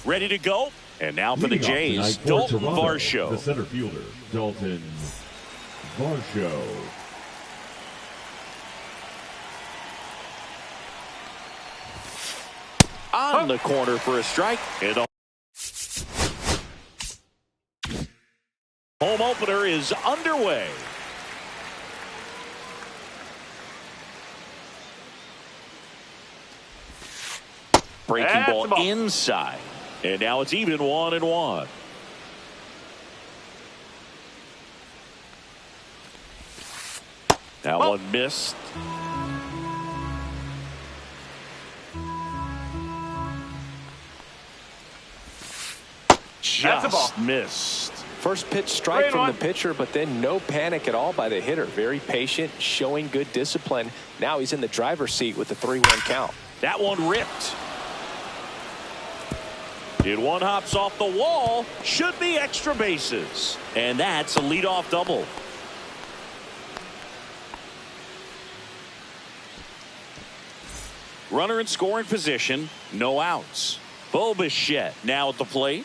ready to go. And now for the Jays, Dalton Varsho. The center fielder, Dalton Varsho. On the corner for a strike. And home opener is underway. Breaking ball inside. And now it's even 1-1. That one missed. Just missed. First pitch strike from the pitcher, but then no panic at all by the hitter. Very patient, showing good discipline. Now he's in the driver's seat with the 3-1 count. That one ripped. It one hops off the wall. Should be extra bases. And that's a leadoff double. Runner in scoring position. No outs. Bobichette now at the plate.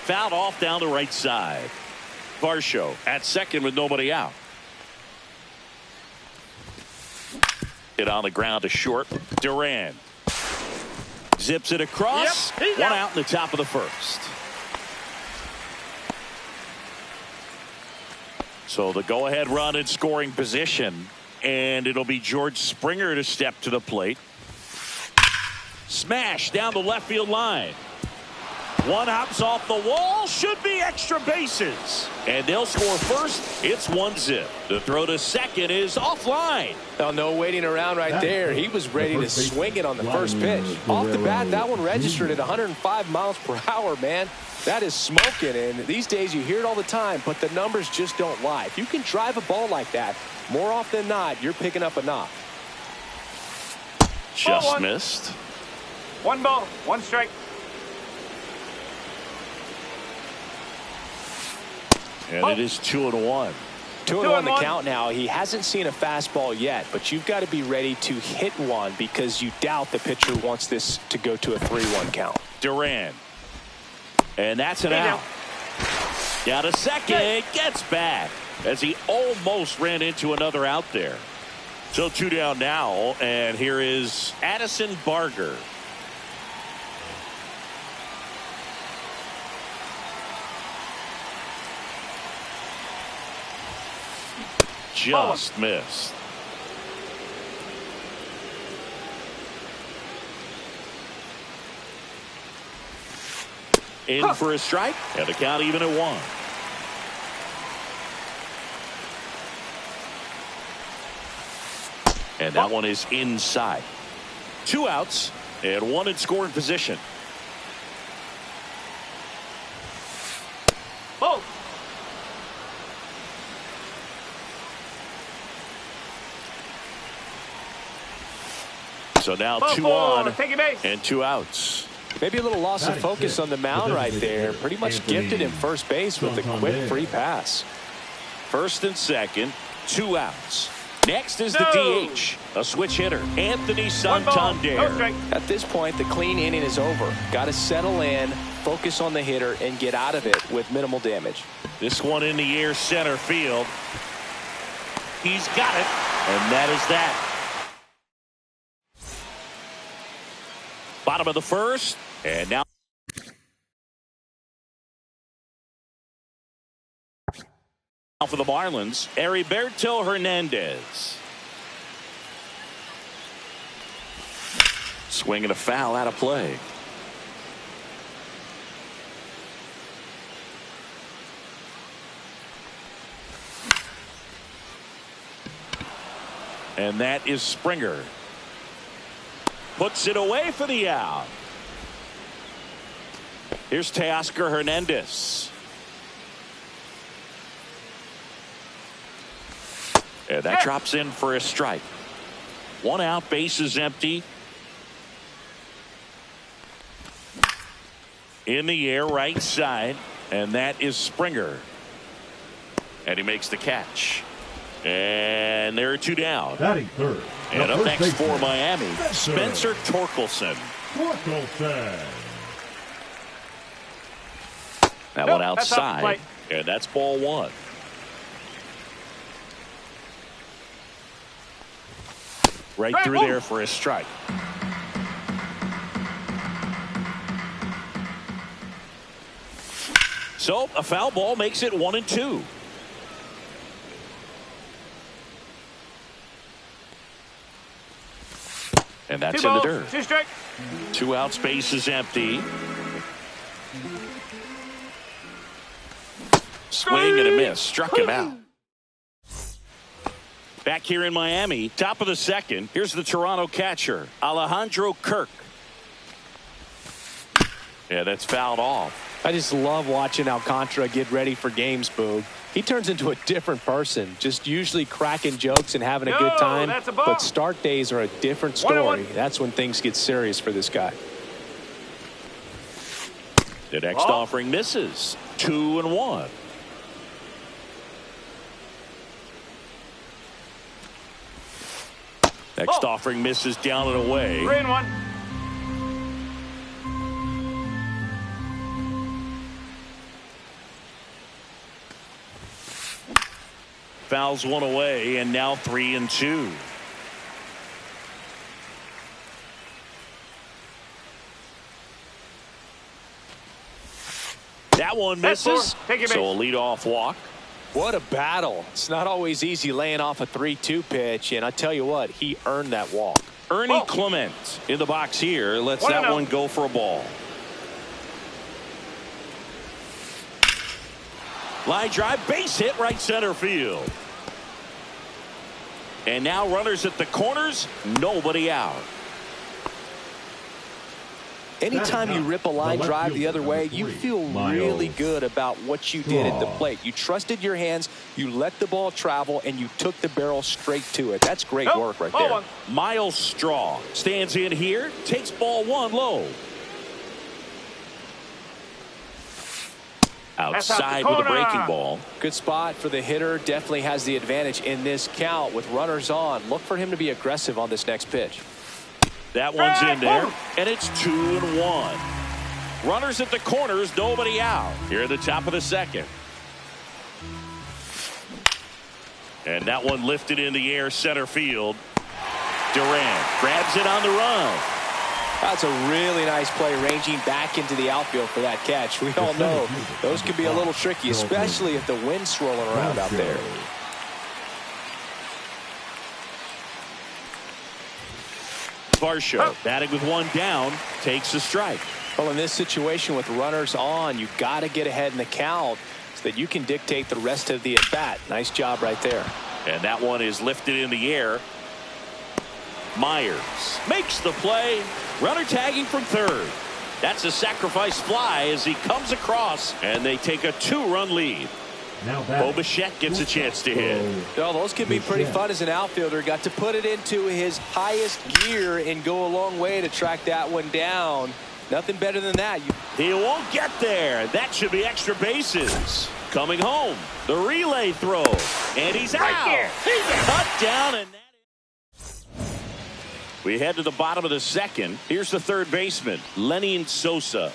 Fouled off down the right side. Varsho at second with nobody out. It on the ground to short. Duran zips it across. One out in the top of the first. So the go-ahead run in scoring position, and it'll be George Springer to step to the plate. Smash down the left field line. One hops off the wall. Should be extra bases. And they'll score first. It's 1-0. The throw to second is offline. Well, no waiting around right there. He was ready to swing it on the first pitch. Off the bat, that one registered at 105 miles per hour, man. That is smoking, and these days you hear it all the time, but the numbers just don't lie. If you can drive a ball like that, more often than not, you're picking up a knock. Just missed. 1 ball, 1 strike. And it is 2-1. 2-1 the count now. He hasn't seen a fastball yet, but you've got to be ready to hit one because you doubt the pitcher wants this to go to a 3-1 count. Duran. And that's an out. Down to second. Gets back as he almost ran into another out there. So 2 down now. And here is Addison Barger. Just missed. In for a strike, and the count even at 1. And that one is inside. 2 outs and 1 in scoring position. Oh. So now 2 on and 2 outs. Maybe a little loss of focus on the mound right there. Pretty much gifted him first base with a quick free pass. First and second, 2 outs. Next is the DH, a switch hitter, Anthony Santander. At this point, the clean inning is over. Got to settle in, focus on the hitter, and get out of it with minimal damage. This one in the air center field. He's got it, and that is that. Bottom of the first, and now for the Marlins, Heriberto Hernandez. Swinging a foul out of play. And that is Springer. Puts it away for the out. Here's Teoscar Hernandez. And that drops in for a strike. 1 out, base is empty. In the air, right side. And that is Springer. And he makes the catch. And there are 2 down. Batting third, And up next for Miami, Spencer Torkelson. That one outside, and that's ball one. Right through there for a strike. So a foul ball makes it 1-2. And that's in the dirt. 2 strike. 2 outs, base is empty. Swing and a miss. Struck him out. Back here in Miami, top of the second. Here's the Toronto catcher, Alejandro Kirk. Yeah, that's fouled off. I just love watching Alcantara get ready for games, Boog. He turns into a different person, just usually cracking jokes and having a good time. But start days are a different story. That's when things get serious for this guy. The next offering misses. 2-1. Next offering misses down and away. 3-1. Fouls one away, and now 3-2. That one misses. So a leadoff walk. What a battle. It's not always easy laying off a 3-2 pitch, and I tell you what, he earned that walk. Ernie Clement in the box here lets that one go for a ball. Line drive, base hit, right center field. And now runners at the corners, nobody out. Anytime you rip a line drive the other way, you feel really good about what you did at the plate. You trusted your hands, you let the ball travel, and you took the barrel straight to it. That's great work right there. Miles Straw stands in here, takes ball one low. Outside with a breaking ball. Good spot for the hitter. Definitely has the advantage in this count with runners on. Look for him to be aggressive on this next pitch. That one's in there, and it's 2-1. Runners at the corners, nobody out. Here at the top of the second. And that one lifted in the air, center field. Durant grabs it on the run. That's a really nice play, ranging back into the outfield for that catch. We all know those can be a little tricky, especially if the wind's swirling around out there. Varsho batting with one down, takes a strike. Well, in this situation with runners on, you've got to get ahead in the count so that you can dictate the rest of the at-bat. Nice job right there. And that one is lifted in the air. Myers makes the play. Runner tagging from third. That's a sacrifice fly as he comes across, and they take a 2-run lead. Bo Bichette gets a chance to hit. Well, those can be pretty fun as an outfielder. Got to put it into his highest gear and go a long way to track that one down. Nothing better than that. He won't get there. That should be extra bases. Coming home, the relay throw, and he's out. He's cut down, and that is. We head to the bottom of the second. Here's the third baseman, Lenny Sosa.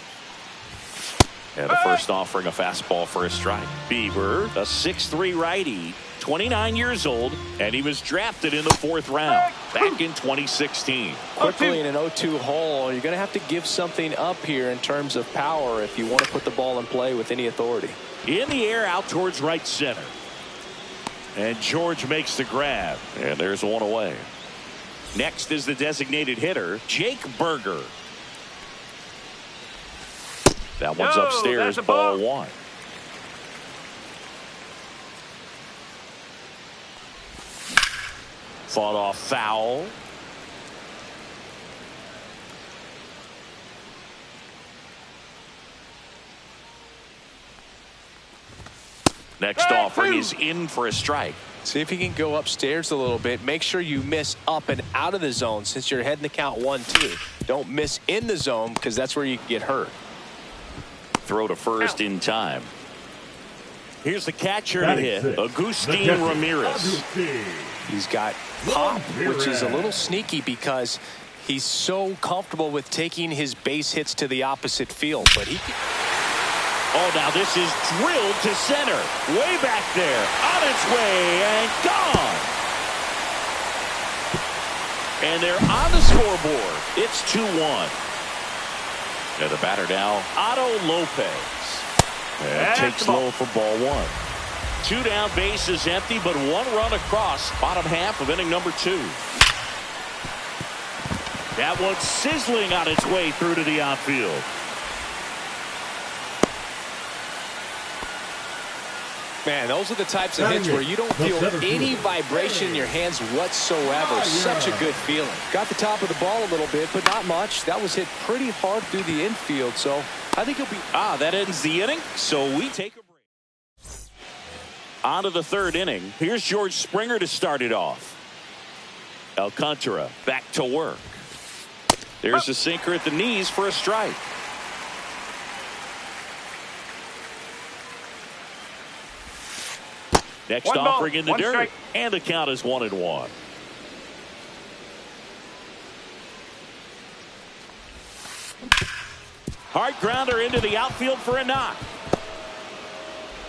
And the first offering a fastball for a strike. Bieber, a 6'3" righty, 29 years old, and he was drafted in the 4th round back in 2016. Quickly in an 0-2 hole, you're going to have to give something up here in terms of power if you want to put the ball in play with any authority. In the air, out towards right center. And George makes the grab, and there's one away. Next is the designated hitter, Jake Berger. That one's upstairs, ball one. Fought off foul. Next offering is in for a strike. See if you can go upstairs a little bit. Make sure you miss up and out of the zone since you're heading the count 1-2. Don't miss in the zone because that's where you can get hurt. Throw to first in time. Here's the catcher to hit, Agustin Ramirez. He's got pop, which is a little sneaky because he's so comfortable with taking his base hits to the opposite field. But he can... Oh, now this is drilled to center. Way back there. On its way and gone. And they're on the scoreboard. It's 2-1. And the batter now, Otto Lopez. And takes low for ball one. 2 down, base is empty, but 1 run across. Bottom half of inning number 2. That one's sizzling on its way through to the outfield. Man, those are the types of hits where you don't feel any vibration in your hands whatsoever. Such a good feeling. Got the top of the ball a little bit, but not much. That was hit pretty hard through the infield, so I think he'll be... That ends the inning, so we take a break. On to the 3rd inning. Here's George Springer to start it off. Alcantara back to work. There's a sinker at the knees for a strike. Next offering in the dirt. Strike. And the count is 1-1. Hard grounder into the outfield for a knock.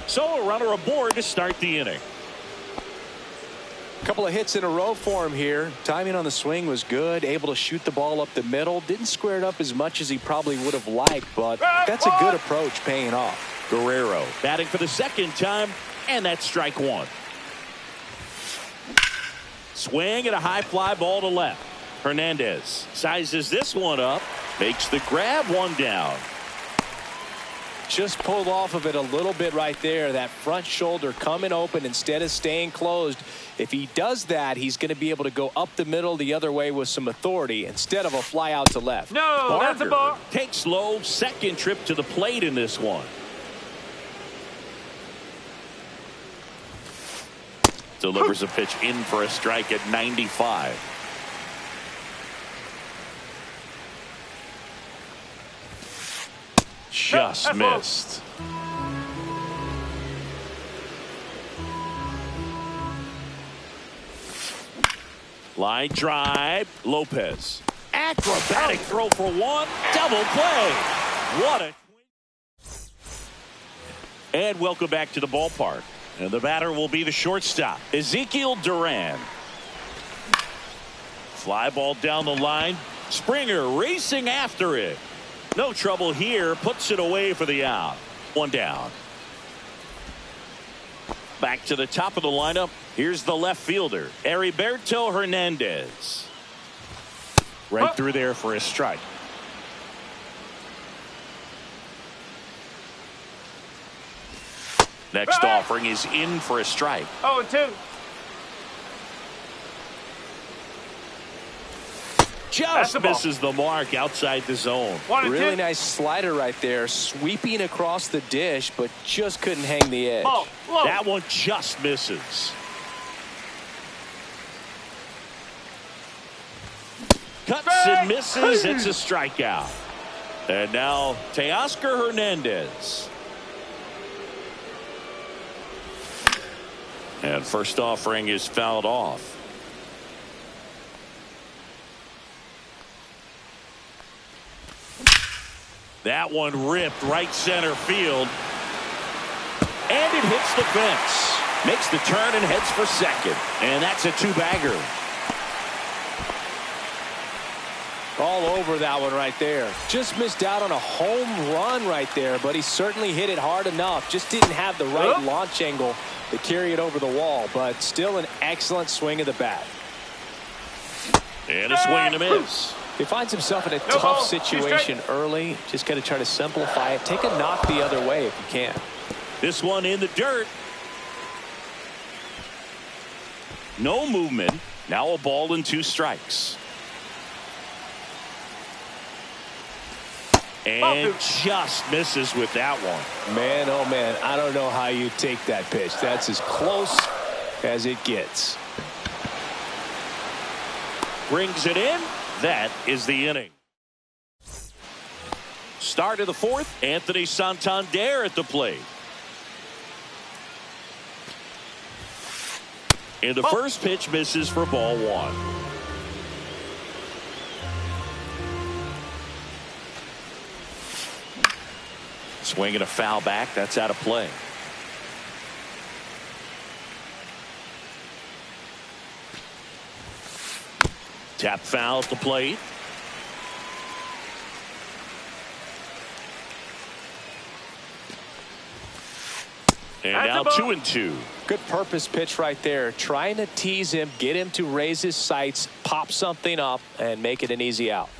So a runner aboard to start the inning. A couple of hits in a row for him here. Timing on the swing was good. Able to shoot the ball up the middle. Didn't square it up as much as he probably would have liked, but that's a good approach paying off. Guerrero batting for the 2nd time, and that's strike 1. Swing and a high fly ball to left. Hernandez sizes this one up. Makes the grab, 1 down. Just pulled off of it a little bit right there. That front shoulder coming open instead of staying closed. If he does that, he's going to be able to go up the middle the other way with some authority instead of a fly out to left. No, that's a ball. Takes low, 2nd trip to the plate in this one. Delivers a pitch in for a strike at 95. Just missed. Line drive. Lopez. Acrobatic throw for 1. Double play. What a. And welcome back to the ballpark. And the batter will be the shortstop, Ezekiel Duran. Fly ball down the line. Springer racing after it. No trouble here. Puts it away for the out. 1 down. Back to the top of the lineup. Here's the left fielder, Heriberto Hernandez. Right through there for a strike. Next offering is in for a strike. 0-2. Just misses the mark outside the zone. Really nice slider right there, sweeping across the dish, but just couldn't hang the edge. That one just misses. Cuts and misses. It's a strikeout. And now Teoscar Hernandez. And first offering is fouled off. That one ripped right center field. And it hits the fence. Makes the turn and heads for second. And that's a 2-bagger. All over that one right there. Just missed out on a home run right there, but he certainly hit it hard enough. Just didn't have the right launch angle to carry it over the wall, but still an excellent swing of the bat. And a swing and a miss. He finds himself in a tough situation early. Just got to try to simplify it. Take a knock the other way if you can. This one in the dirt. No movement. Now a ball and 2 strikes. And just misses with that one. Man, oh man, I don't know how you take that pitch. That's as close as it gets. Brings it in. That is the inning. Start of the 4th. Anthony Santander at the plate. And the first pitch misses for ball one. Swinging a foul back. That's out of play. Tap foul at the plate. And now 2-2. Good purpose pitch right there. Trying to tease him, get him to raise his sights, pop something up, and make it an easy out.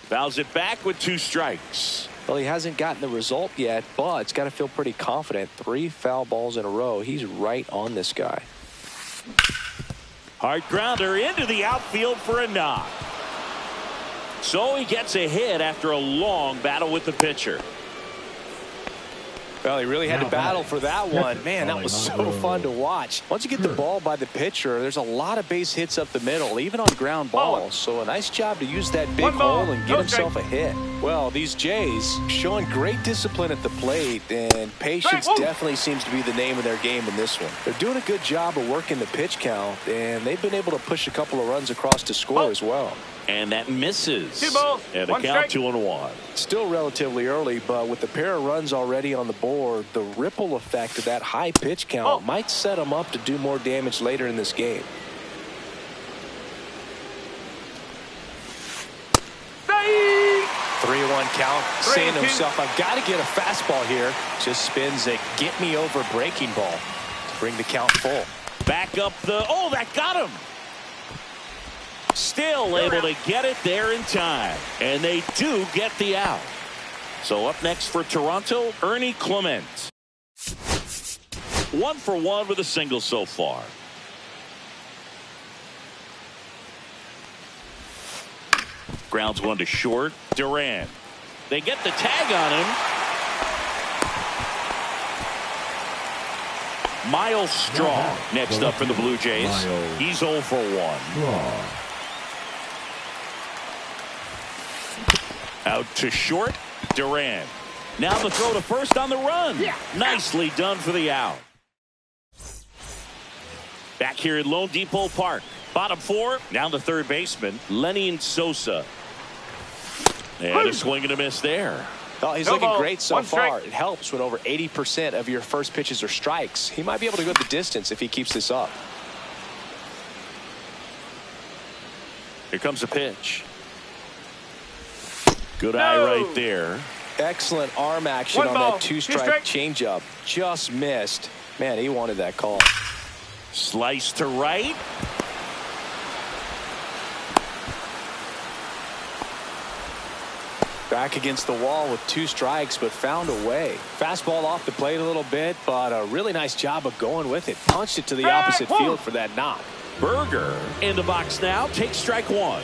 Fouls it back with 2 strikes. Well, he hasn't gotten the result yet, but it's got to feel pretty confident. 3 foul balls in a row. He's right on this guy. Hard grounder into the outfield for a knock. So he gets a hit after a long battle with the pitcher. Well, he really had to battle for that one. Man, that was so fun to watch. Once you get the ball by the pitcher, there's a lot of base hits up the middle, even on ground balls. So a nice job to use that big hole and get himself a hit. Well, these Jays showing great discipline at the plate, and patience definitely seems to be the name of their game in this one. They're doing a good job of working the pitch count, and they've been able to push a couple of runs across to score as well. And that misses. 2 balls, and a 1 count, strike. 2-1. Still relatively early, but with the pair of runs already on the board, the ripple effect of that high pitch count might set them up to do more damage later in this game. 3-1 count, saying to himself, I've got to get a fastball here. Just spins a get-me-over breaking ball to bring the count full. Back up the, oh, that got him. Still able to get it there in time. And they do get the out. So up next for Toronto, Ernie Clement. 1 for 1 with a single so far. Grounds one to short. Duran. They get the tag on him. Miles Straw next up for the Blue Jays. He's 0 for 1. Out to short. Duran. Now the throw to first on the run. Nicely done for the out. Back here at Lone Depot Park. Bottom 4. Now the third baseman, Lenny Sosa. And a swing and a miss there. Well, he's looking great so far. It helps when over 80% of your first pitches are strikes. He might be able to go the distance if he keeps this up. Here comes a pitch. Good eye right there. Excellent arm action on that 2-strike changeup. Just missed. Man, he wanted that call. Slice to right. Back against the wall with 2 strikes, but found a way. Fastball off the plate a little bit, but a really nice job of going with it. Punched it to the opposite field for that knock. Berger in the box now. Takes strike 1.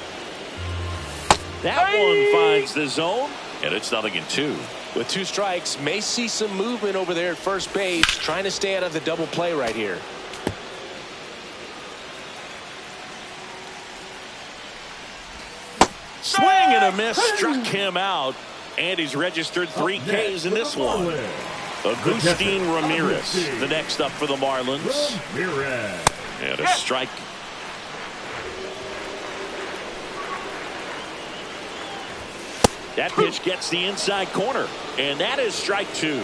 That one finds the zone, and it's 0-2. With 2 strikes, may see some movement over there at first base, trying to stay out of the double play right here. Swing and a miss, struck him out, and he's registered 3 Ks in this one. Agustin Ramirez, the next up for the Marlins. And a strike. That pitch gets the inside corner, and that is strike 2. And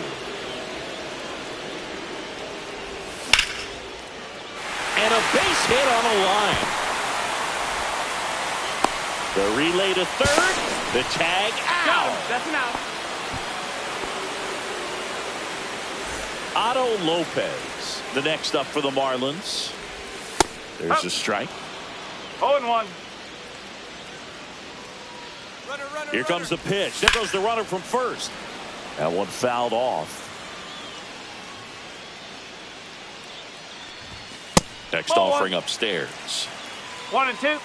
a base hit on a line. The relay to third. The tag out. That's an out. Otto Lopez, the next up for the Marlins. There's a strike. 0-1. Here comes the pitch. There goes the runner from first. That one fouled off. Next offering upstairs. 1-2.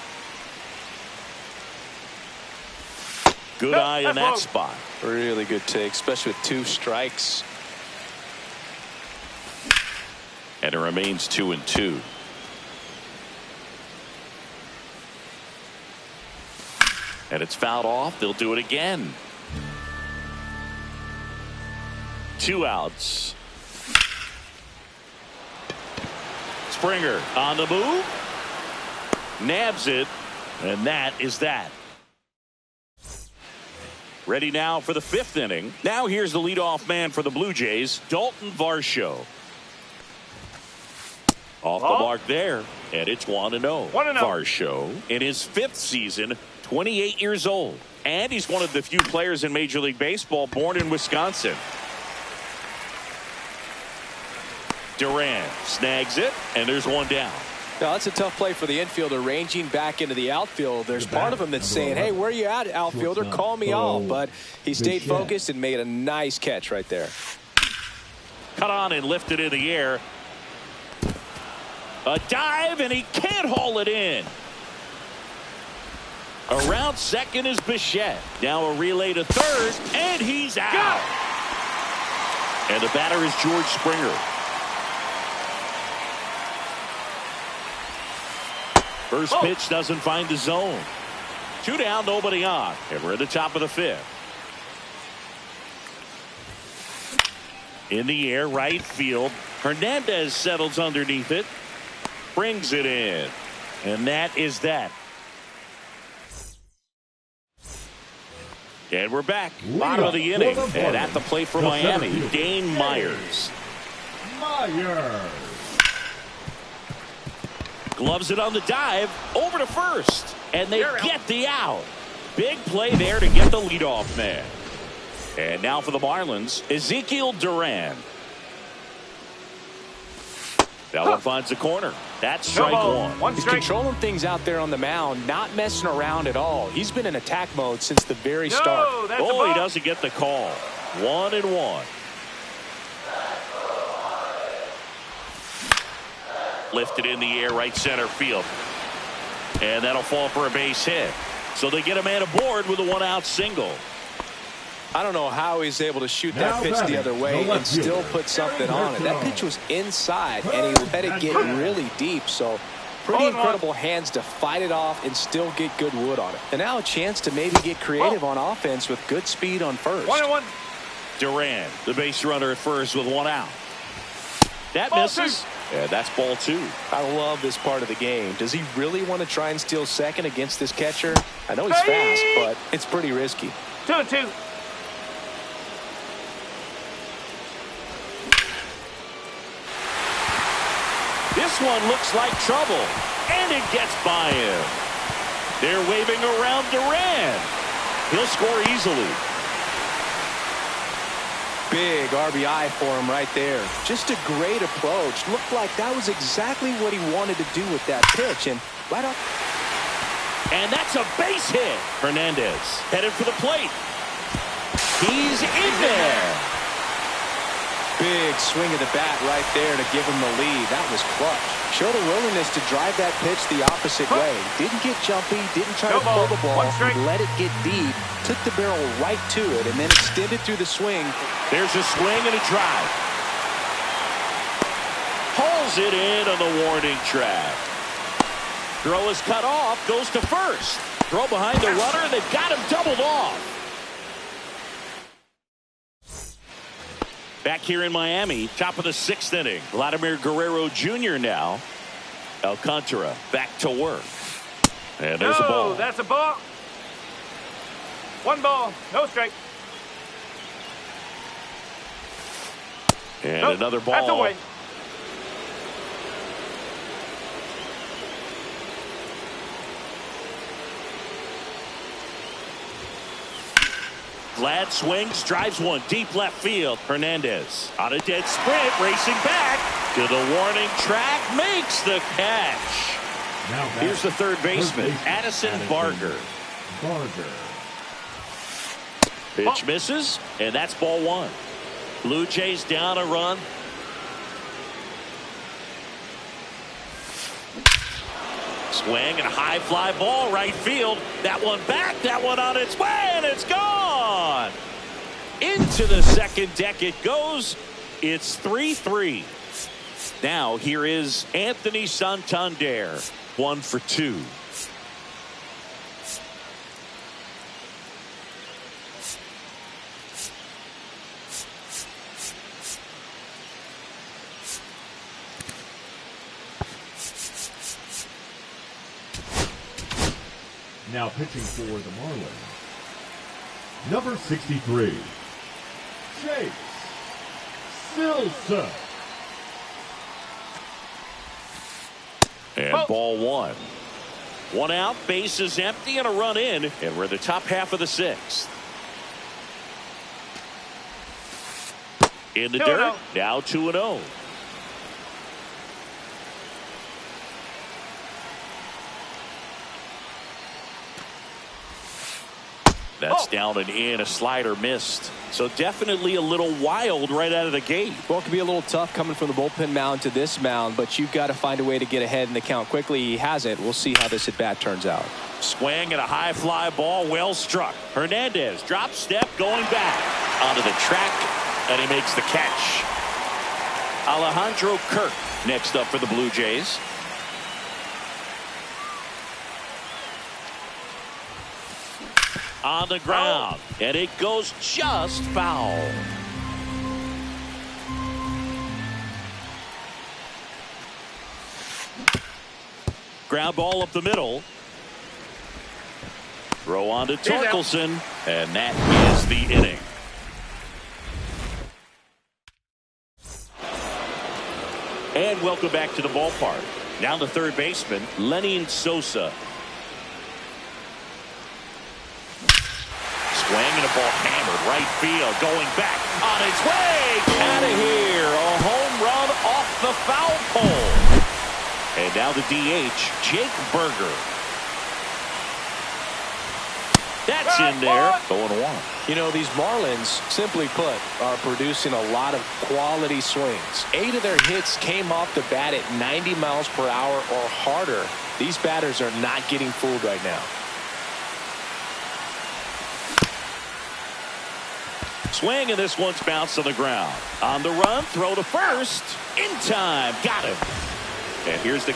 Good eye in that spot. Really good take, especially with 2 strikes. And it remains 2-2. And it's fouled off. They'll do it again. 2 outs. Springer on the move. Nabs it. And that is that. Ready now for the 5th inning. Now here's the leadoff man for the Blue Jays, Dalton Varsho. Off the mark there, and it's 1-0. Varsho in his 5th season, 28 years old. And he's one of the few players in Major League Baseball born in Wisconsin. Duran snags it, and there's 1 down. Now, that's a tough play for the infielder ranging back into the outfield. There's part of him that's saying, hey, where are you at, outfielder? Call me off. But he stayed focused and made a nice catch right there. Cut on and lifted in the air. A dive, and he can't haul it in. Around second is Bichette. Now a relay to third, and he's out. And the batter is George Springer. First pitch doesn't find the zone. 2 down, nobody on. And we're at the top of the 5th. In the air, right field. Hernandez settles underneath it. Brings it in. And that is that. And we're back. Bottom of the inning. And at the plate for Miami, Dane Myers. Gloves it on the dive, over to first, and they get the out. Big play there to get the leadoff man. And now for the Marlins, Ezekiel Duran. That one finds the corner. That's strike 1. He's controlling things out there on the mound, not messing around at all. He's been in attack mode since the very start. Oh, he doesn't get the call. 1-1. Lifted in the air, right center field. And that'll fall for a base hit. So they get a man aboard with a 1-out single. I don't know how he's able to shoot that pitch the other way and still put something on it. That pitch was inside, and he let it get really deep. So pretty incredible hands to fight it off and still get good wood on it. And now a chance to maybe get creative on offense with good speed on first. 1-1. Duran, the base runner at first with 1 out. That misses. Yeah, that's ball 2. I love this part of the game. Does he really want to try and steal second against this catcher? I know he's fast, but it's pretty risky. 2-2. This one looks like trouble, and it gets by him. They're waving around Duran. He'll score easily. Big RBI for him right there. Just a great approach. Looked like that was exactly what he wanted to do with that pitch. And right up. And that's a base hit. Hernandez headed for the plate. He's in there. Big swing of the bat right there to give him the lead. That was clutch. Showed a willingness to drive that pitch the opposite way. Didn't get jumpy, didn't try to pull the ball. Let it get deep, took the barrel right to it, and then extended through the swing. There's a swing and a drive. Hauls it in on the warning track. Throw is cut off, goes to first. Throw behind the runner, and they've got him doubled off. Back here in Miami, top of the 6th inning. Vladimir Guerrero Jr. now. Alcantara back to work. And there's a ball. That's a ball. 1 ball, no strike. And another ball. That's away. Vlad swings, drives one deep left field. Hernandez on a dead sprint, racing back to the warning track, makes the catch. Here's the third baseman, Addison Barger. Pitch misses, and that's ball 1. Blue Jays down a run. Swing and a high fly ball right field. That one back, that one on its way, and it's gone. Into the second deck it goes. It's 3-3. Now here is Anthony Santander, 1 for 2. Now pitching for the Marlins, number 63, Chase Silsa. And ball 1. 1 out, bases empty, and a run in, and we're in the top half of the 6th. In the dirt, now 2-0. That's down and in. A slider missed. So definitely a little wild right out of the gate. Well, it can be a little tough coming from the bullpen mound to this mound, but you've got to find a way to get ahead in the count quickly. He hasn't. We'll see how this at bat turns out. Swing and a high fly ball, well struck. Hernandez drop step going back onto the track, and he makes the catch. Alejandro Kirk next up for the Blue Jays. On the ground, and it goes just foul. Ground ball up the middle. Throw on to Torkelson, and that is the inning. And welcome back to the ballpark. Now the third baseman, Lenny Sosa. Swing and a ball hammered right field, going back on its way out of here. A home run off the foul pole. And now the DH, Jake Berger. That's in there. 0-1. You know, these Marlins, simply put, are producing a lot of quality swings. 8 of their hits came off the bat at 90 miles per hour or harder. These batters are not getting fooled right now. Swing, and this one's bounced on the ground. On the run, throw to first. In time. Got him. And here's the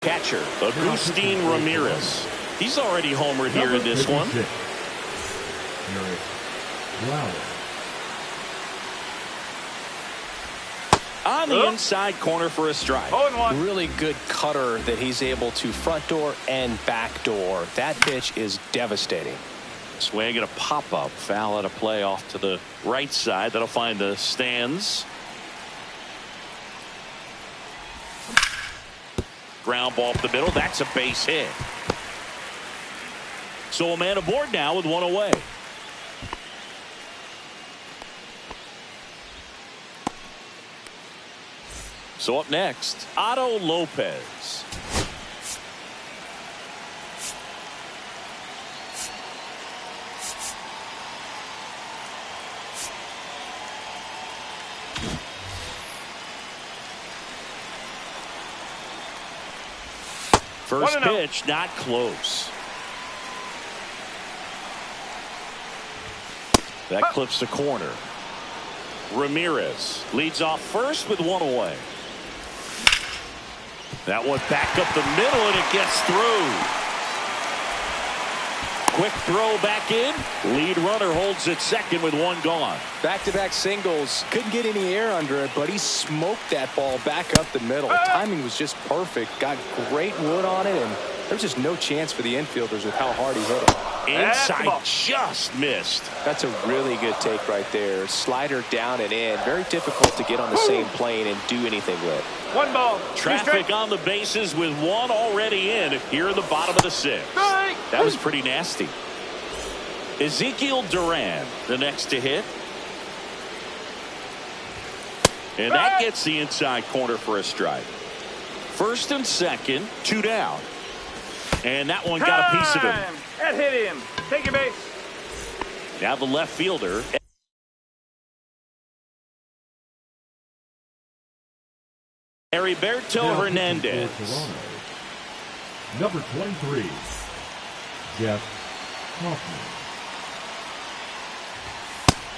catcher, Agustin Ramirez. He's already homered here in this one. On the inside corner for a strike. Really good cutter that he's able to front door and back door. That pitch is devastating. Swing and a pop-up. Foul out of play off to the right side. That'll find the stands. Ground ball up the middle. That's a base hit. So a man aboard now with 1 away. So up next, Otto Lopez. First pitch, not close. That clips the corner. Ramirez leads off first with 1 away. That one back up the middle, and it gets through. Quick throw back in. Lead runner holds at second with 1 gone. Back-to-back singles. Couldn't get any air under it, but he smoked that ball back up the middle. Timing was just perfect. Got great wood on it, and there's just no chance for the infielders with how hard he hit it. Inside just missed. That's a really good take right there. Slider down and in. Very difficult to get on the same plane and do anything with. 1 ball. Traffic on the bases with 1 already in here in the bottom of the 6th. That was pretty nasty. Ezekiel Duran the next to hit. And that gets the inside corner for a strike. First and second, 2 down. And that one got a piece of him. That hit him. Take your base. Now the left fielder. Heriberto Hernandez. Number 23, Jeff Hoffman.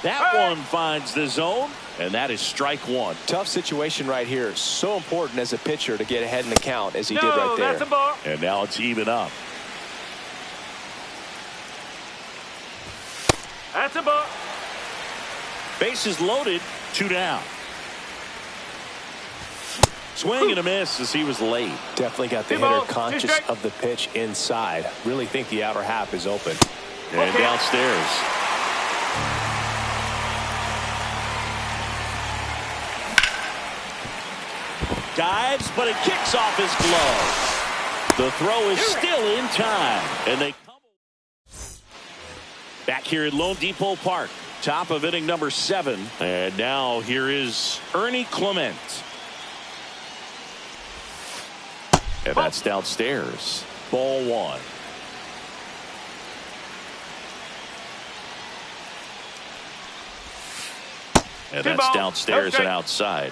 That one finds the zone, and that is strike one. Tough situation right here. So important as a pitcher to get ahead in the count as he did right there. That's a ball. And now it's even up. That's a ball. Bases loaded, 2 down. Swing and a miss as he was late. Definitely got the hitter conscious of the pitch inside. Really think the outer half is open. And downstairs. Dives, but it kicks off his glove. The throw is still in time. And they come back here at Lone Depot Park. Top of inning number 7. And now here is Ernie Clement. And that's downstairs. Ball 1. And that's downstairs and outside.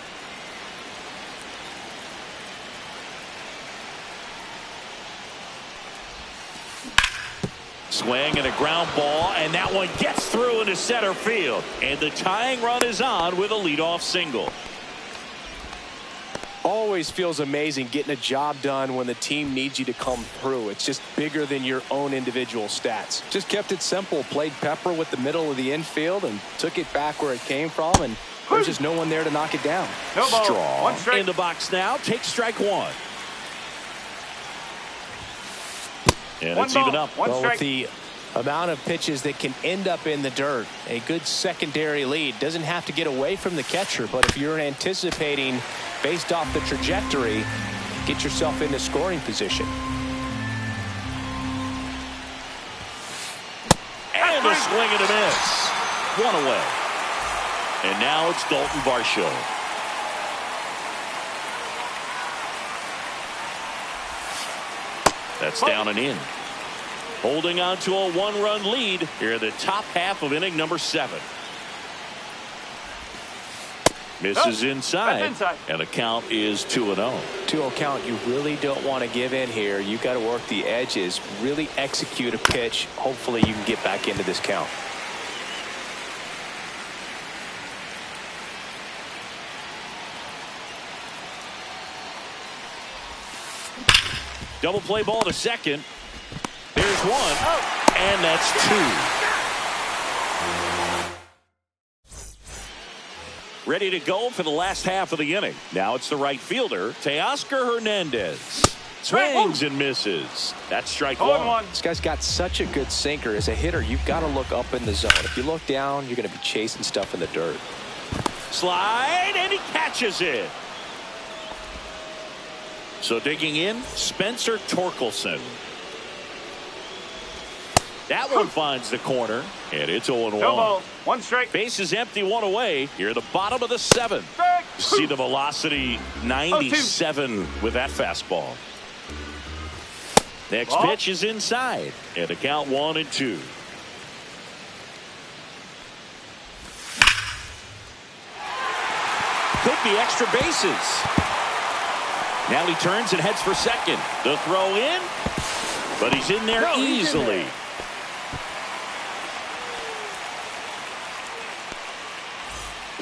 Swing and a ground ball, and that one gets through into center field. And the tying run is on with a leadoff single. Always feels amazing getting a job done when the team needs you to come through. It's just bigger than your own individual stats. Just kept it simple, played pepper with the middle of the infield and took it back where it came from, and there's just no one there to knock it down. No ball. Strong One strike. in the box now. Takes strike 1. And it's even up. Well, with the amount of pitches that can end up in the dirt, a good secondary lead doesn't have to get away from the catcher, but if you're anticipating based off the trajectory, get yourself into scoring position. And a swing and a miss. 1 away. And now it's Dalton Varsho. That's down and in. Holding on to a 1-run lead here at the top half of inning number 7. Misses inside, and the count is 2-0. 2-0 count. You really don't want to give in here. You got to work the edges, really execute a pitch. Hopefully you can get back into this count. Double play ball to second. There's 1, and that's 2. Ready to go for the last half of the inning. Now it's the right fielder, Teoscar Hernandez. Swings and misses. That's strike 1. This guy's got such a good sinker. As a hitter, you've got to look up in the zone. If you look down, you're going to be chasing stuff in the dirt. Slide, and he catches it. So digging in, Spencer Torkelson. That one finds the corner, and it's 0-1. No ball. 1 strike. Base is empty, 1 away. Here at the bottom of the 7th. See the velocity 97 with that fastball. Next pitch is inside, and the count 1-2. Could be extra bases. Now he turns and heads for second. The throw in, but he's in there easily.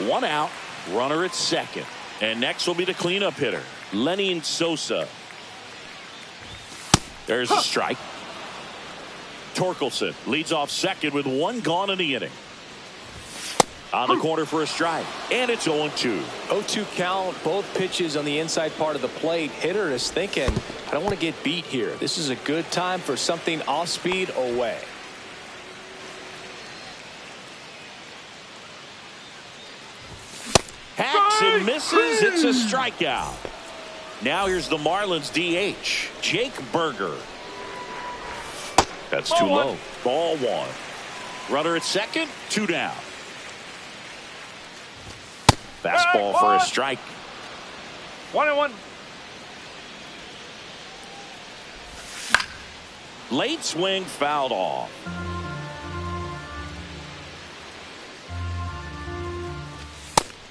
One out, runner at second. And next will be the cleanup hitter, Lenny Sosa. There's a strike. Torkelson leads off second with 1 gone in the inning. On the corner for a strike, and it's 0-2. 0-2 count, both pitches on the inside part of the plate. Hitter is thinking, I don't want to get beat here. This is a good time for something off speed away. Hacks and misses. It's a strikeout. Now here's the Marlins DH, Jake Berger. That's too low. Ball 1. Runner at second, 2 down. Fastball for a strike. 1-1. Late swing fouled off.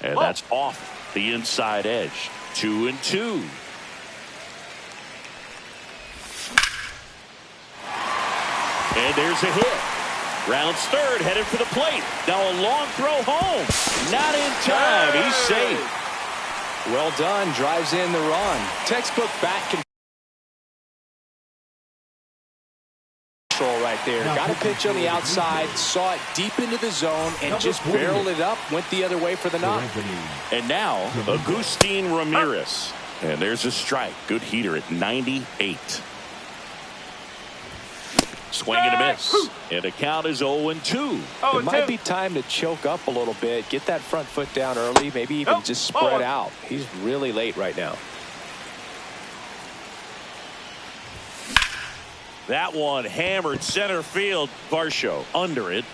And that's off the inside edge. 2-2. And there's a hit. Rounds third, headed for the plate. Now a long throw home. Not in time. He's safe. Well done. Drives in the run. Textbook bat control right there. Got a pitch on the outside, saw it deep into the zone, and just barreled it up. Went the other way for the knock. And now, Agustin Ramirez. And there's a strike. Good heater at 98. Swing and a miss. And the count is 0-2. It might be time to choke up a little bit. Get that front foot down early. Maybe even just spread out. He's really late right now. That one hammered center field. Varsho under it.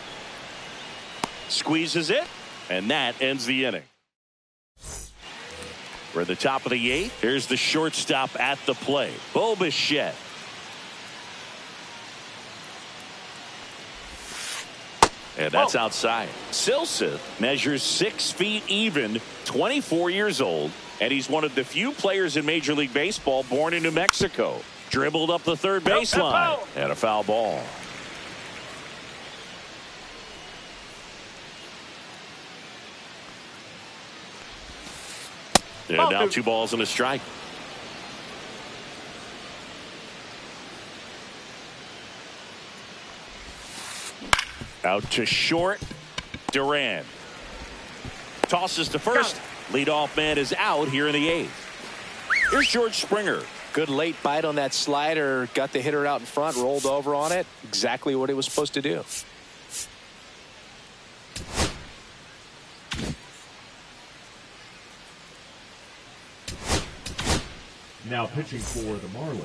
Squeezes it. And that ends the inning. We're at the top of the 8th. Here's the shortstop at the plate. Bo Bichette. And that's outside. Silseth measures 6 feet even, 24 years old, and he's one of the few players in Major League Baseball born in New Mexico. Dribbled up the third baseline. And a foul ball. And now 2 balls and a strike. Out to short. Duran tosses to first. Leadoff man is out here in the 8th. Here's George Springer. Good late bite on that slider. Got the hitter out in front. Rolled over on it. Exactly what it was supposed to do. Now pitching for the Marlins,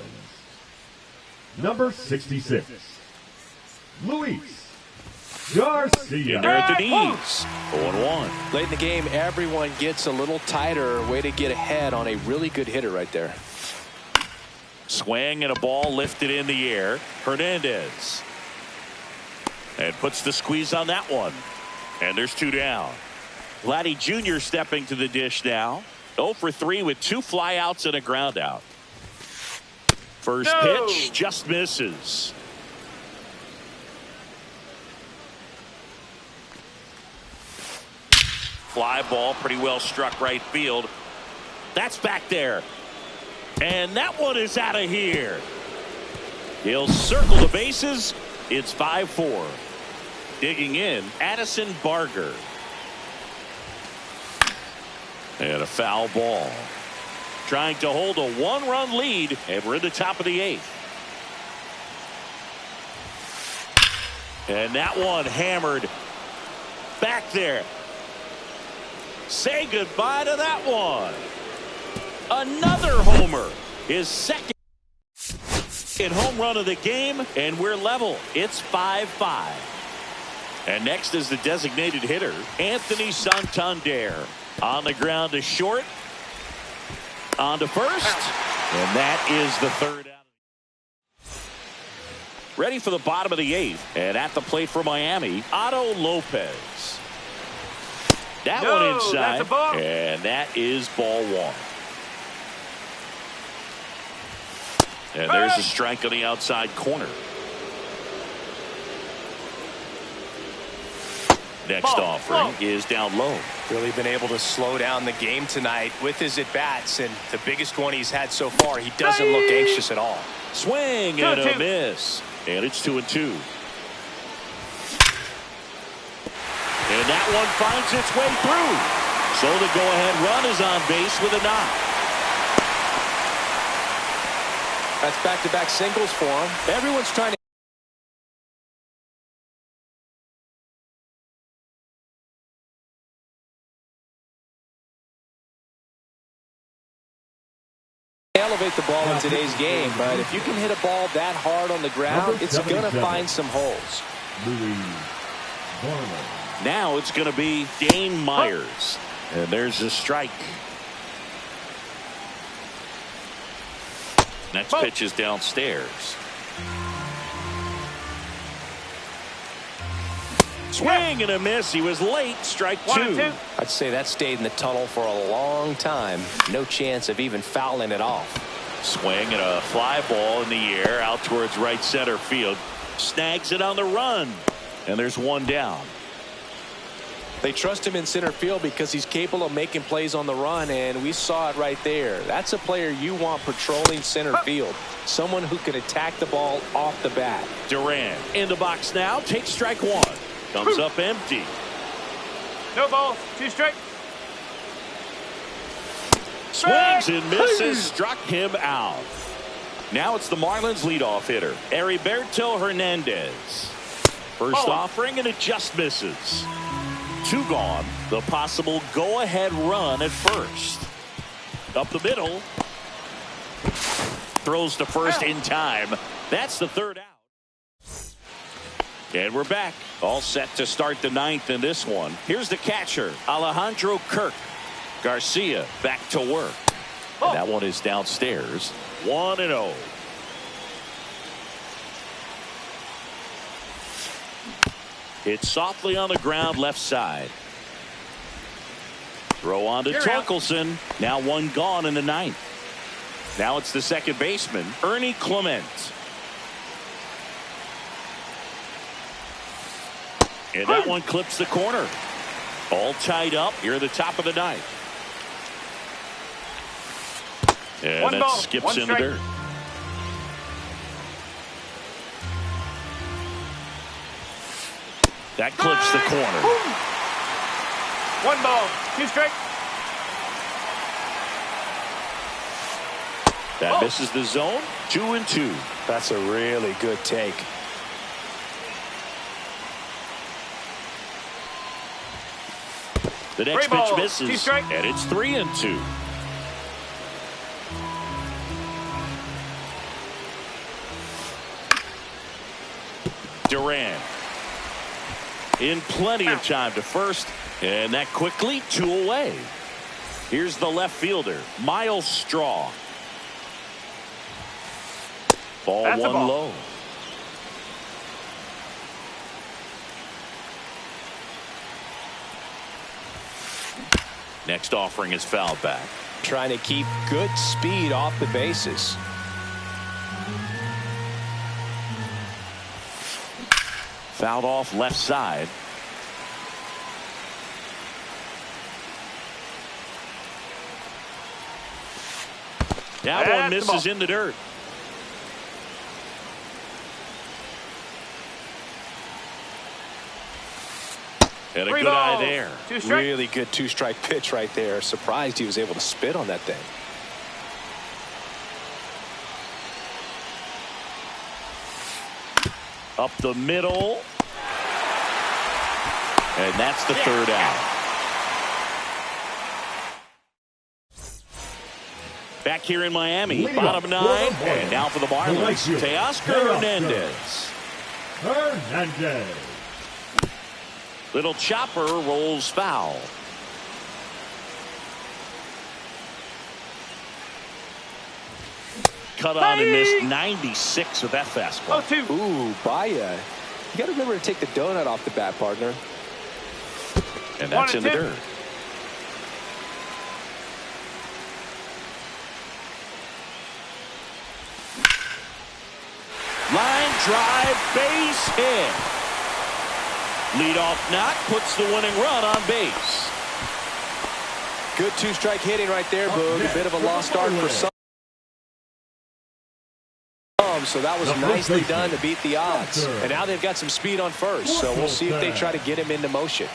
number 66, Luis Garcia. They're at the knees. 0-1. Late in the game, everyone gets a little tighter. Way to get ahead on a really good hitter right there. Swing and a ball lifted in the air. Hernandez. And puts the squeeze on that one. And there's 2 down. Vladdy Jr. stepping to the dish now. 0 for 3 with 2 flyouts and a ground out. First pitch just misses. Fly ball pretty well struck right field. That's back there. And that one is out of here. He'll circle the bases. It's 5-4. Digging in, Addison Barger. And a foul ball. Trying to hold a 1-run lead, and we're in the top of the 8th. And that one hammered back there. Say goodbye to that one. Another homer. His second home run of the game, and we're level. It's 5-5. And next is the designated hitter, Anthony Santander. On the ground to short. On to first. And that is the 3rd out. Ready for the bottom of the 8th. And at the plate for Miami, Otto Lopez. That one inside. That's a ball. And that is ball 1. And there's a strike on the outside corner. Next offering is down low. Really been able to slow down the game tonight with his at-bats, and the biggest one he's had so far. He doesn't look anxious at all. Swing and a miss. And it's 2-2. And that one finds its way through. So the go-ahead run is on base with a knock. That's back-to-back singles for him. Everyone's trying to elevate the ball in today's game, but if you can hit a ball that hard on the ground, it's going to find some holes. Now it's going to be Dane Myers. And there's a strike. Next pitch is downstairs. Swing and a miss. He was late. Strike 2. I'd say that stayed in the tunnel for a long time. No chance of even fouling it off. Swing and a fly ball in the air out towards right center field. Snags it on the run. And there's one down. They trust him in center field because he's capable of making plays on the run, and we saw it right there. That's a player you want patrolling center field. Someone who can attack the ball off the bat. Duran in the box now. Takes strike one. Comes up empty. No balls. 2 strike. Swings and misses. Struck him out. Now it's the Marlins leadoff hitter, Heriberto Hernandez. First offering, and it just misses. 2 gone. The possible go-ahead run at first. Up the middle. Throws to first in time. That's the 3rd out. And we're back. All set to start the 9th in this one. Here's the catcher, Alejandro Kirk. Garcia back to work. And that one is downstairs. 1-0. Hit softly on the ground left side. Throw on to Torkelson. Now 1 gone in the 9th. Now it's the second baseman, Ernie Clement. And that one clips the corner. All tied up here at the top of the 9th. And that skips in the dirt. That clips the corner. 1 ball, 2 strike. That misses the zone. 2-2. That's a really good take. The next pitch misses, and it's 3-2. Duran in plenty of time to first, and that quickly 2 away. Here's the left fielder, Miles Straw. Ball 1 low. Next offering is fouled back. Trying to keep good speed off the bases. Fouled off left side. That one misses in the dirt. And a good eye there. Really good 2-strike pitch right there. Surprised he was able to spit on that thing. Up the middle. And that's the 3rd out. Back here in Miami, bottom 9, and now for the Marlins, Teoscar Hernandez. Little chopper rolls foul. Cut on and missed 96 with that fastball. 0-2. Ooh, Baya. You got to remember to take the donut off the bat, partner. And that's in the dirt. Line drive, base hit. Leadoff knock puts the winning run on base. Good 2-strike hitting right there, Boog. A bit of a lost start for some. So that was nicely done to beat the odds. And now they've got some speed on first. So we'll see if they try to get him into motion.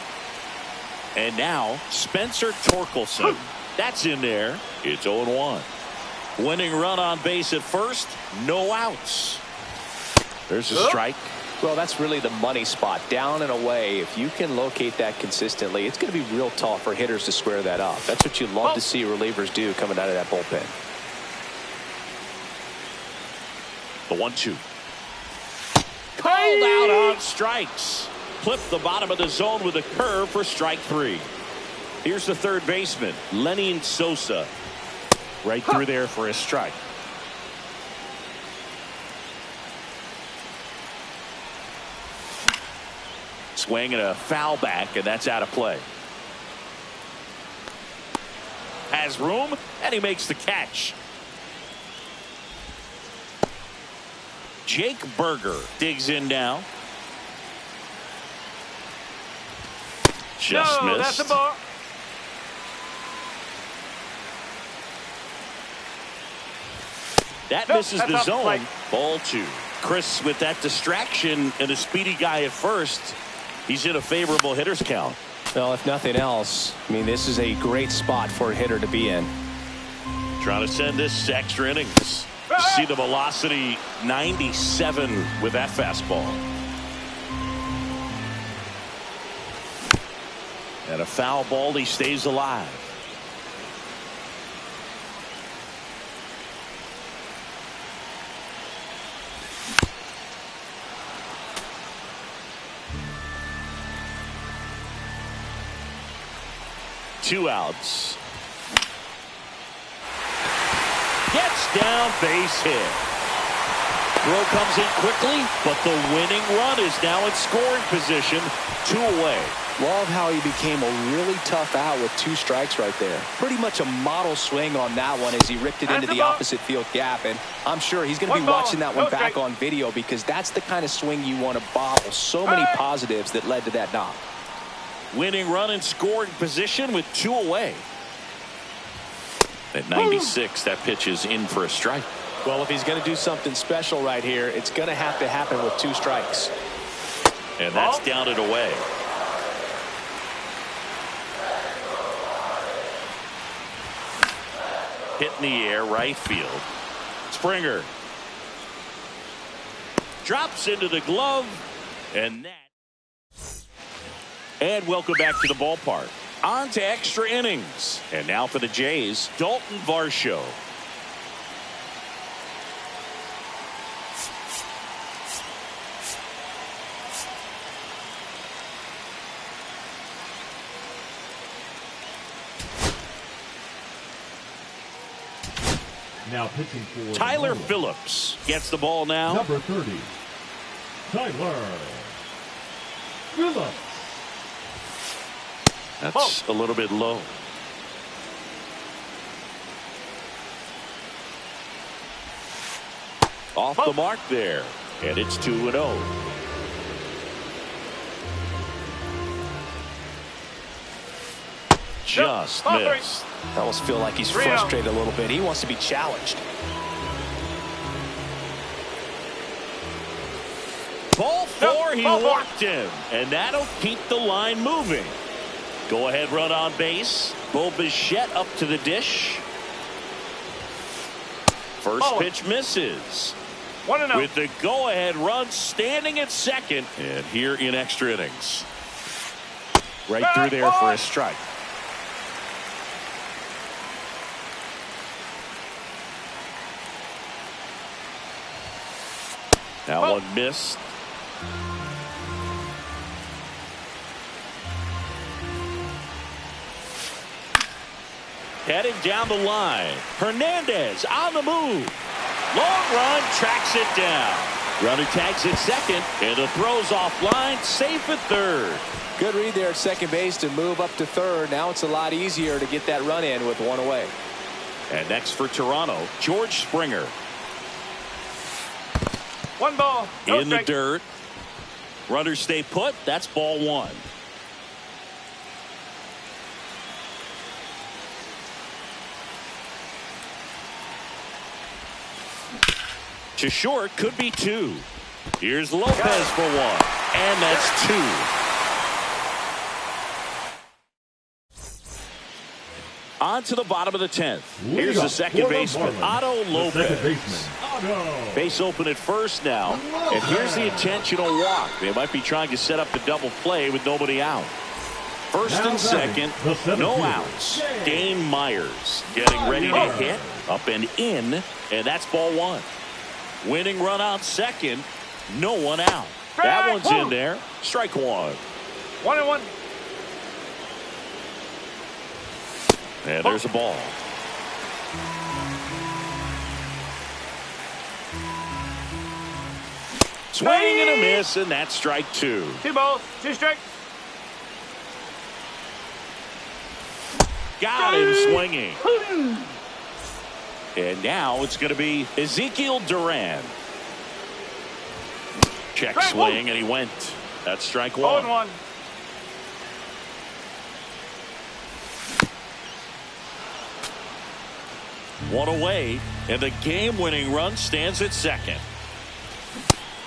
And now Spencer Torkelson. That's in there. It's 0-1. Winning run on base at first. No outs. There's a strike. Well, that's really the money spot. Down and away. If you can locate that consistently, it's going to be real tough for hitters to square that up. That's what you love to see relievers do coming out of that bullpen. The 1-2. Called out on strikes. Clipped the bottom of the zone with a curve for strike 3. Here's the third baseman, Lenin Sosa. Right through there for a strike. Swing and a foul back, and that's out of play. Has room, and he makes the catch. Jake Berger digs in now. Just no, missed. that's a ball. That Nope, misses that's the off the zone. plate. Ball 2. Chris, with that distraction and a speedy guy at first, he's in a favorable hitter's count. Well, if nothing else, I mean, this is a great spot for a hitter to be in. Trying to send this to extra innings. See the velocity 97 with that fastball. And a foul ball, he stays alive. Two outs. Gets down, base hit. Throw comes in quickly, but the winning run is now in scoring position. 2 away. Love how he became a really tough out with 2 strikes right there. Pretty much a model swing on that one as he ripped it into the opposite field gap. And I'm sure he's going to be watching that one back on video because that's the kind of swing you want to bottle. So many positives that led to that knock. Winning run in scoring position with 2 away. At 96, that pitch is in for a strike. Well, if he's going to do something special right here, it's going to have to happen with 2 strikes. And that's down and away. Hit in the air, right field. Springer drops into the glove, and that. And welcome back to the ballpark. On to extra innings. And now for the Jays, Dalton Varsho. Now pitching for Tyler the Marlins. Phillips gets the ball now. Number 30, Tyler Phillips. That's a little bit low. Off the mark there. And it's 2-0. Just missed. I almost feel like he's 3-0. frustrated a little bit. He wants to be challenged. Ball 4, he ball 4. walked him. And that'll keep the line moving. Go ahead run on base. Bo Bichette up to the dish. First pitch misses. 1-0. With the go-ahead run standing at second. And here in extra innings. Right through there for a strike. That one missed. Heading down the line. Hernandez on the move. Long run, tracks it down. Runner tags at second, and the throw's offline, safe at third. Good read there at second base to move up to third. Now it's a lot easier to get that run in with 1 away. And next for Toronto, George Springer. 1 ball. No In the strike. dirt. Runners stay put. That's ball 1. To short, could be 2. Here's Lopez for 1. And that's 2. On to the bottom of the 10th. Here's the second baseman, Otto Lopez. Second baseman, Otto. Base open at first now. And here's the intentional walk. They might be trying to set up the double play with nobody out. First and second, no outs. Dane Myers getting ready to hit. Up and in. And that's ball 1. Winning run out second. No one out. That one's in there. Strike 1. 1-1. And there's a ball. Swing and a miss, and that's strike 2. 2 balls. 2 strikes. Got him swinging. And now it's going to be Ezekiel Duran. Check swing, and he went. That's strike 1. 0-1. One away, and the game-winning run stands at second.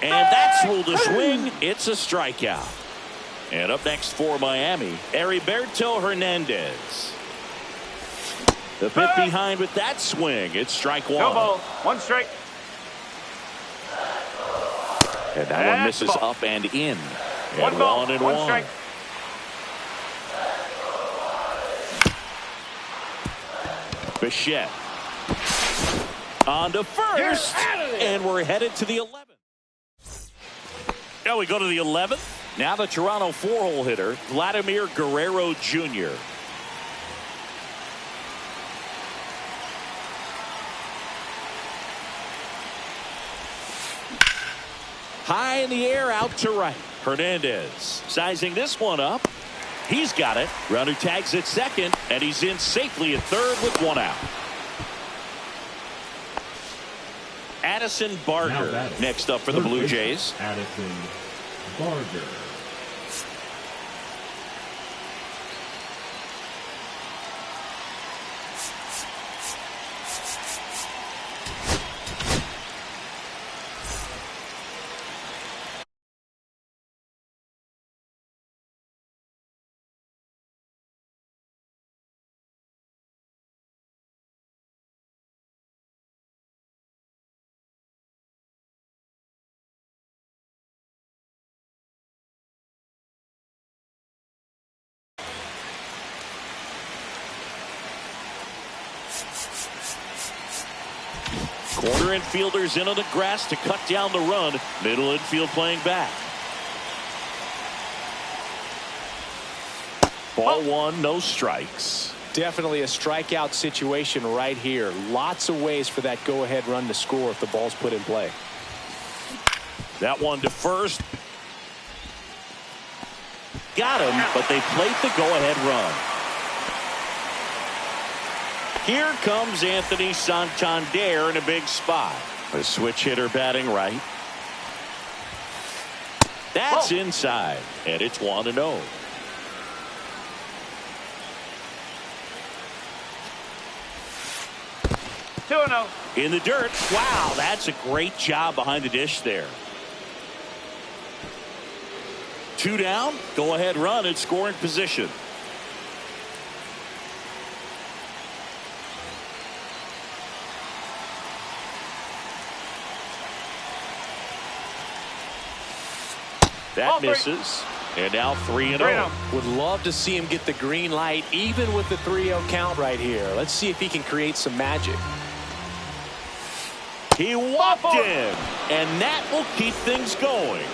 And that's ruled a swing. It's a strikeout. And up next for Miami, Heriberto Hernandez. The pit behind with that swing. It's strike one. No ball. One strike. And that one misses up and in. And one ball. 1-1. Strike. Bichette. On to first. And we're headed to the 11th. Now we go to the 11th. Now the Toronto 4-hole hitter, Vladimir Guerrero Jr. High in the air, out to right. Hernandez sizing this one up. He's got it. Runner tags at second, and he's in safely at third with one out. Addison Barger next up for the Blue Jays. Addison Barger. Corner infielders in on the grass to cut down the run. Middle infield playing back. Ball one, no strikes. Definitely a strikeout situation right here. Lots of ways for that go-ahead run to score if the ball's put in play. That one to first. Got him, but they played the go-ahead run. Here comes Anthony Santander in a big spot. A switch hitter batting right. That's inside, and it's 1-0. In the dirt. Wow, that's a great job behind the dish there. 2 down. Go ahead run in scoring position. That misses. And now 3-0. Would love to see him get the green light even with the 3-0 count right here. Let's see if he can create some magic. He walked in, and that will keep things going.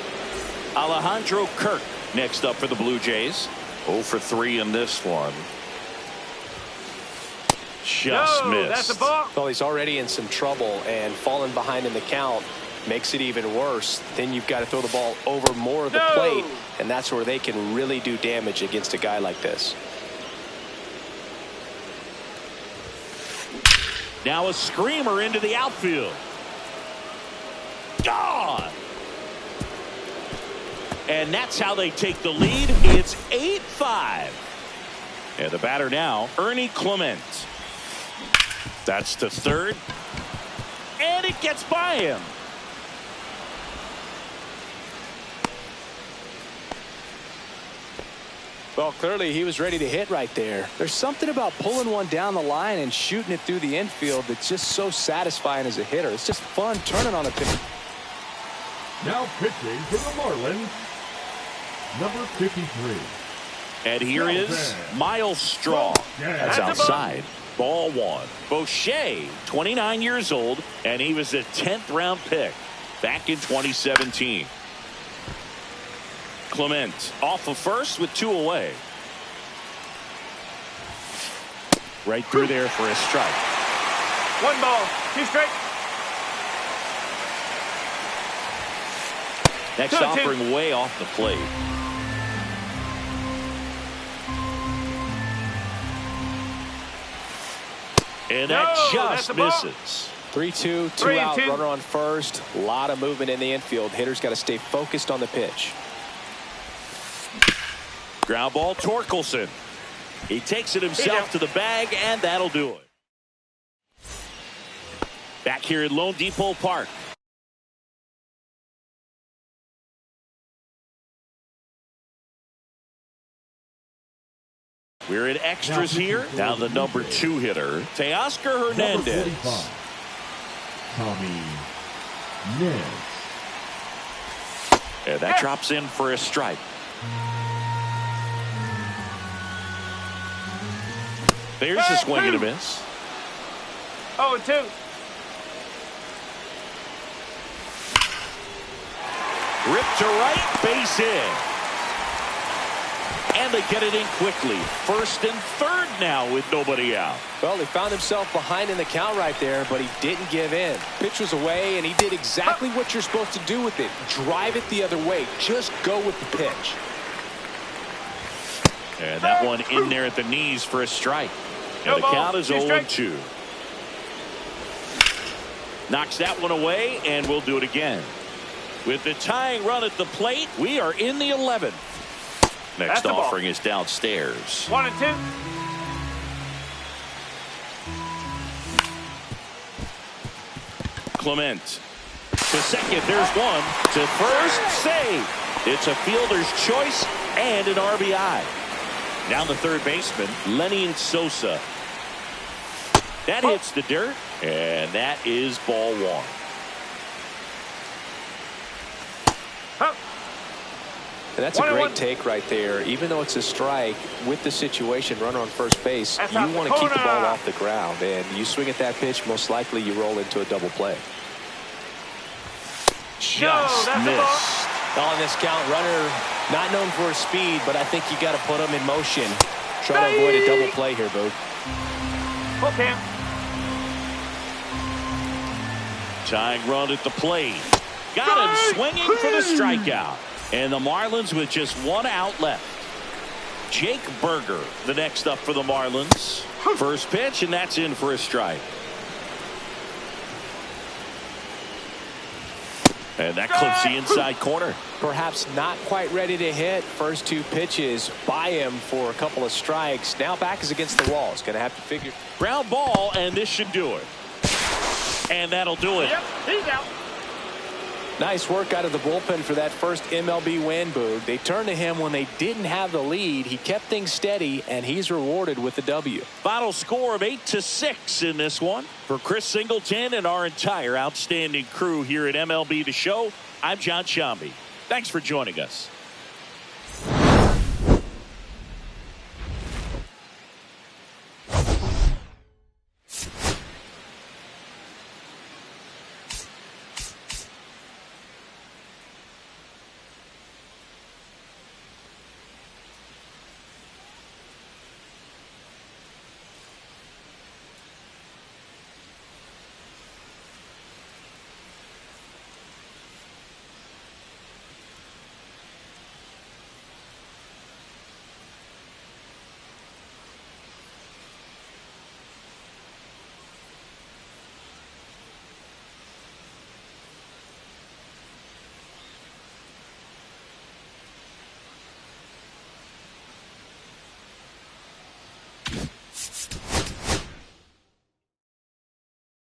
Alejandro Kirk next up for the Blue Jays. 0 for 3 in this one. Just missed. That's a ball. Well, he's already in some trouble, and falling behind in the count makes it even worse. Then you've got to throw the ball over more of the plate, and that's where they can really do damage against a guy like this. Now a screamer into the outfield. Gone. And that's how they take the lead. It's 8-5. And the batter now, Ernie Clement. That's to third. And it gets by him. Well, clearly he was ready to hit right there. There's something about pulling one down the line and shooting it through the infield that's just so satisfying as a hitter. It's just fun turning on a pitch. Now pitching for the Marlins, number 53. And here is Miles Straw. That's outside. Ball one. Boucher, 29 years old, and he was a 10th round pick back in 2017. Clement off of first with 2 away. Right through there for a strike. 1 ball, 2 strikes. Next offering way off the plate. And that just misses. 3-2, 2 out, runner on first. A lot of movement in the infield. Hitter's got to stay focused on the pitch. Ground ball, Torkelson. He takes it himself to the bag, and that'll do it. Back here at Lone Depot Park. We're in extras here. Now the number 2 hitter, Teoscar Hernandez. Tommy Nez. And that drops in for a strike. There's a swing and a miss. 0-2. Ripped to right, base hit. And they get it in quickly. First and third now with nobody out. Well, he found himself behind in the count right there, but he didn't give in. Pitch was away, and he did exactly what you're supposed to do with it. Drive it the other way. Just go with the pitch. And that one in there at the knees for a strike. And the count is 0-2. Knocks that one away, and we'll do it again. With the tying run at the plate, we are in the 11th. Next offering is downstairs. 1-2. Clement to second. There's one. To first, save. It's a fielder's choice and an RBI. Now the third baseman, Lenny Sosa. That hits the dirt, and that is ball 1. And that's a great take right there. Even though it's a strike, with the situation, runner on first base, you want to keep the ball off the ground. And you swing at that pitch, most likely you roll into a double play. Just missed. On this count, runner not known for his speed, but I think you got to put him in motion. Try to avoid a double play here, Boo. Okay. Tying run at the plate. Got him swinging for the strikeout. And the Marlins with just 1 out left. Jake Berger, the next up for the Marlins. First pitch, and that's in for a strike. And that clips the inside corner. Perhaps not quite ready to hit. First 2 pitches by him for a couple of strikes. Now back is against the wall. He's going to have to figure. Ground ball, and this should do it. And that'll do it. Yep, he's out. Nice work out of the bullpen for that first MLB win, Boog. They turned to him when they didn't have the lead. He kept things steady, and he's rewarded with the W. Final score of 8-6 in this one. For Chris Singleton and our entire outstanding crew here at MLB The Show, I'm John Shambi. Thanks for joining us.